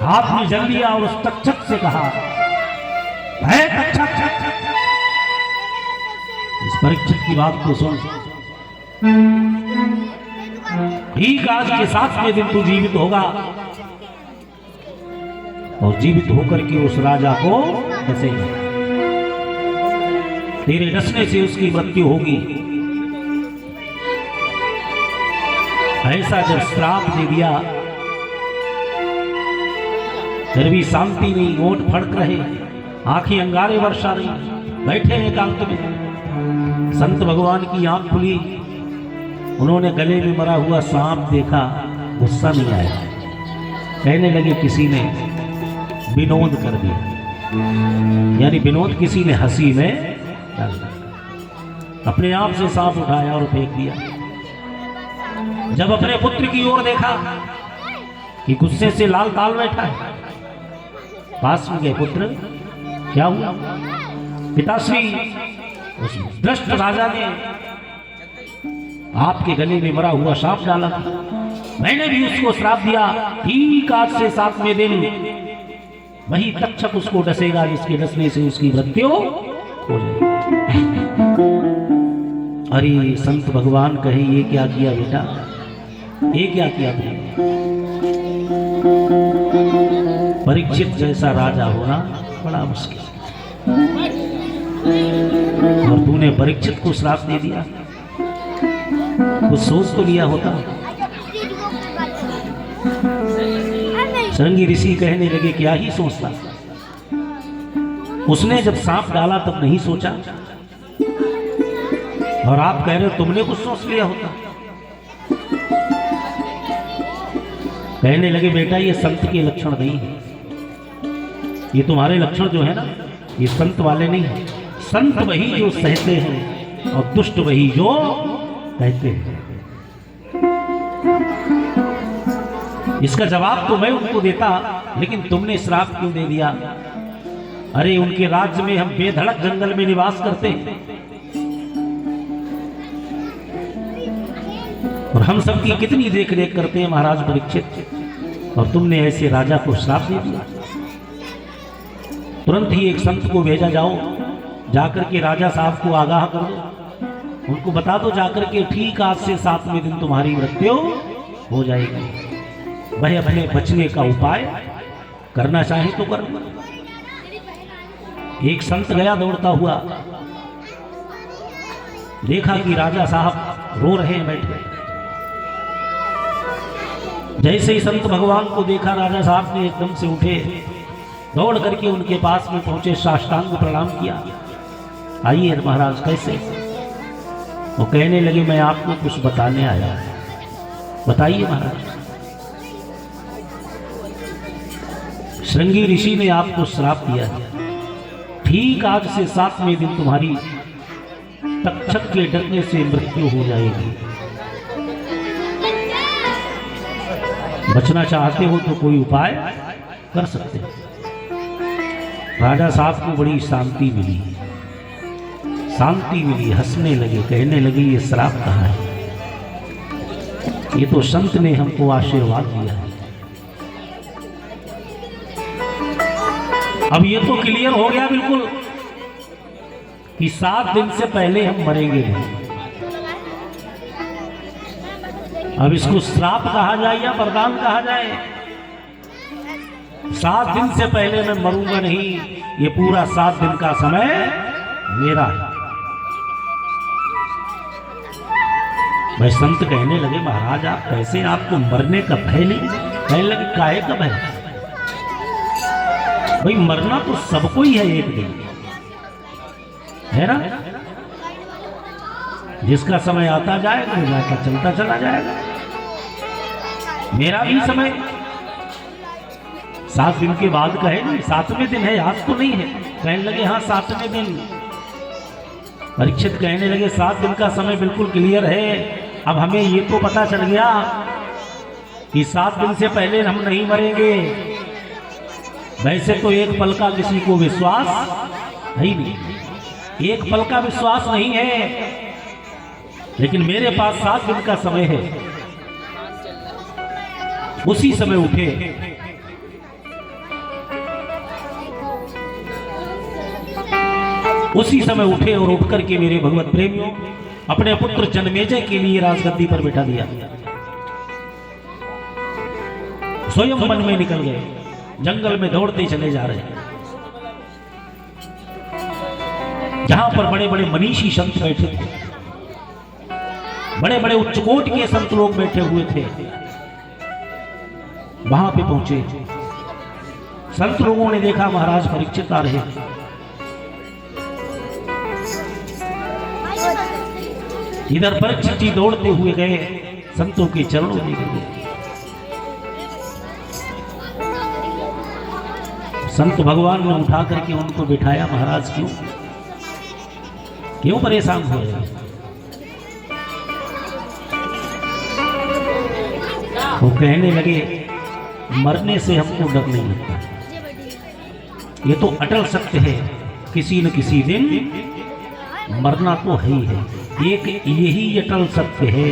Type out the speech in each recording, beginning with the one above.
हाथ में जल लिया और उस तक्षक से कहा, है तक्षक, इस परीक्षित की बात को सुन, ठीक आज के 7वें दिन तू जीवित होगा और जीवित होकर के उस राजा को डसेगा। तेरे डसने से उसकी मृत्यु होगी। ऐसा जब श्राप दे दिया, फिर भी शांति नहीं, ओठ फड़क रहे, आंखें अंगारे वर्षा रही, बैठे एकांत में। संत भगवान की आंख खुली, उन्होंने गले में मरा हुआ सांप देखा, गुस्सा नहीं आया। कहने लगे किसी ने विनोद कर दिया, यानी विनोद किसी ने हंसी में डाल दिया। अपने आप से सांप उठाया और फेंक दिया। जब अपने पुत्र की ओर देखा कि गुस्से से लाल ताल बैठा है, पास में गए, पुत्र क्या हुआ? पिताश्री, उस भ्रष्ट राजा ने आपके गले में मरा हुआ सांप डाला था, मैंने भी उसको श्राप दिया, ठीक आज से 7वें दिन वही तक्षक उसको डसेगा, जिसके डसने से उसकी मृत्यु हो जाएगी। अरे संत भगवान कहे, ये क्या किया बेटा, ये क्या किया बेटा? परीक्षित जैसा राजा होना बड़ा मुश्किल, और तूने परीक्षित को श्राप दे दिया। कुछ सोच तो लिया होता। शृंगी ऋषि कहने लगे, क्या ही सोचता, उसने जब सांप डाला तब नहीं सोचा, और आप कह रहे हो तुमने कुछ सोच लिया होता। कहने लगे, बेटा ये संत के लक्षण नहीं है, ये तुम्हारे लक्षण जो है ना, ये संत वाले नहीं है। संत वही जो सहते हैं और दुष्ट वही जो कहते हैं। इसका जवाब तो मैं उनको देता, लेकिन तुमने श्राप क्यों दे दिया? अरे उनके राज्य में हम बेधड़क जंगल में निवास करते हैं और हम सबकी कितनी देख रेख करते हैं महाराज परीक्षित, और तुमने ऐसे राजा को श्राप दे दिया। तुरंत ही एक संत को भेजा, जाओ जाकर के राजा साहब को आगाह कर दो, उनको बता दो जाकर के ठीक आज से 7वें दिन तुम्हारी मृत्यु हो जाएगी। वह अपने बचने का उपाय करना चाहे तो कर। एक संत गया दौड़ता हुआ, देखा कि राजा साहब रो रहे हैं बैठे। जैसे ही संत भगवान को देखा, राजा साहब ने एकदम से उठे, दौड़ करके उनके पास में पहुंचे, साष्टांग प्रणाम किया। आइए महाराज, कैसे? वो कहने लगे, मैं आपको कुछ बताने आया। बताइए महाराज। शृंगी ऋषि ने आपको श्राप दिया है, ठीक आज से 7वें दिन तुम्हारी तक्षक के डरने से मृत्यु हो जाएगी। बचना चाहते हो तो कोई उपाय कर सकते हो। राजा साहब को बड़ी शांति मिली, हंसने लगे, कहने लगे, ये श्राप कहाँ है? ये तो संत ने हमको आशीर्वाद दिया है। अब ये तो क्लियर हो गया बिल्कुल कि 7 दिन से पहले हम मरेंगे नहीं। अब इसको श्राप कहा जाए या वरदान कहा जाए? 7 दिन से पहले मैं मरूंगा नहीं, ये पूरा 7 दिन का समय मेरा है। भाई संत कहने लगे, महाराज आप कैसे, आपको मरने का भय नहीं? कहने लगे, काहे का भय? भाई मरना तो सबको ही है एक दिन, है ना? जिसका समय आता जाएगा, जाता चलता चला जाएगा। मेरा भी समय 7 दिन के बाद कहे नहीं, 7वें दिन है, आज तो नहीं है। कहने लगे, हाँ 7वें दिन। परीक्षित कहने लगे, 7 दिन का समय बिल्कुल क्लियर है। अब हमें ये तो पता चल गया कि 7 दिन से पहले हम नहीं मरेंगे। वैसे तो एक पल का किसी को विश्वास है ही नहीं, एक पल का विश्वास नहीं है, लेकिन मेरे पास 7 दिन का समय है। उसी समय उठे उसी समय उठे और उठ करके मेरे भगवत प्रेमियों अपने पुत्र जन्मेजय के लिए राजगद्दी पर बैठा दिया। स्वयं वन में निकल गए, जंगल में दौड़ते चले जा रहे हैं, जहां पर बड़े बड़े मनीषी संत बैठे थे, बड़े बड़े उच्चकोट के संत लोग बैठे हुए थे। वहां पे पहुंचे, संत लोगों ने देखा महाराज परीक्षित आ रहे। इधर परीक्षित जी दौड़ते हुए गए, संतों के चरणों में गिरे। संत भगवान ने उठा करके उनको बिठाया। महाराज क्यों परेशान हो रहे हैं? वो कहने लगे, मरने से हमको डर नहीं लगता, ये तो अटल सत्य है, किसी न किसी दिन मरना तो है ही है। एक यही अटल सत्य है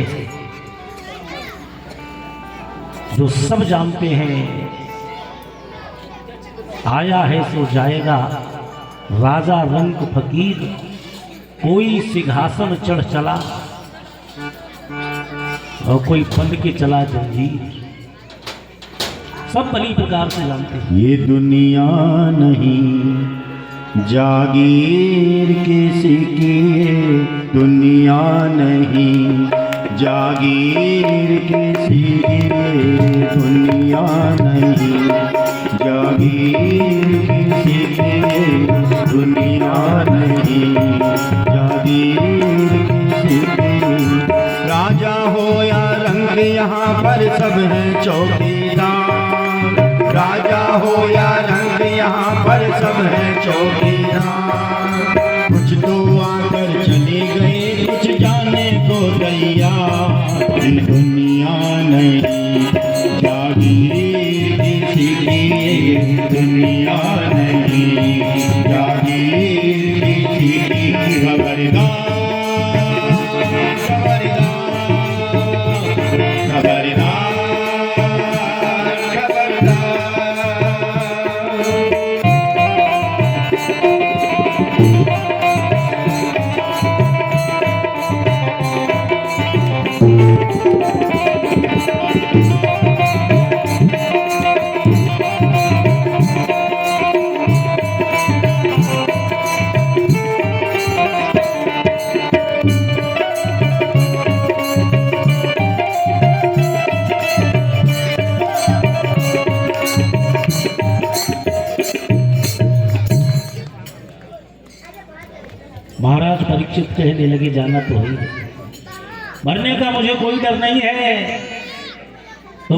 जो सब जानते हैं, आया है सो जाएगा, राजा रंग फकीर, कोई सिंहासन चढ़ चला और कोई बंद के चला जंजीर। सब भली प्रकार से जानते हैं। ये दुनिया नहीं जागीर किसी की, दुनिया नहीं जागीर किसी की, दुनिया नहीं जागीर किसी की, दुनिया नहीं जागीर किसी की। राजा हो या रंग यहाँ पर सब है चौकीदार, राजा हो या रंग यहाँ पर सब है चौकीदार। कुछ तो आकर चले गए, कुछ जाने को तैयार। दुनिया नहीं जागीर किसी की, दुनिया नहीं जागीर किसी की। खबरदार महाराज परीक्षित कहने लगे, जाना तो है, मरने का मुझे कोई डर नहीं है,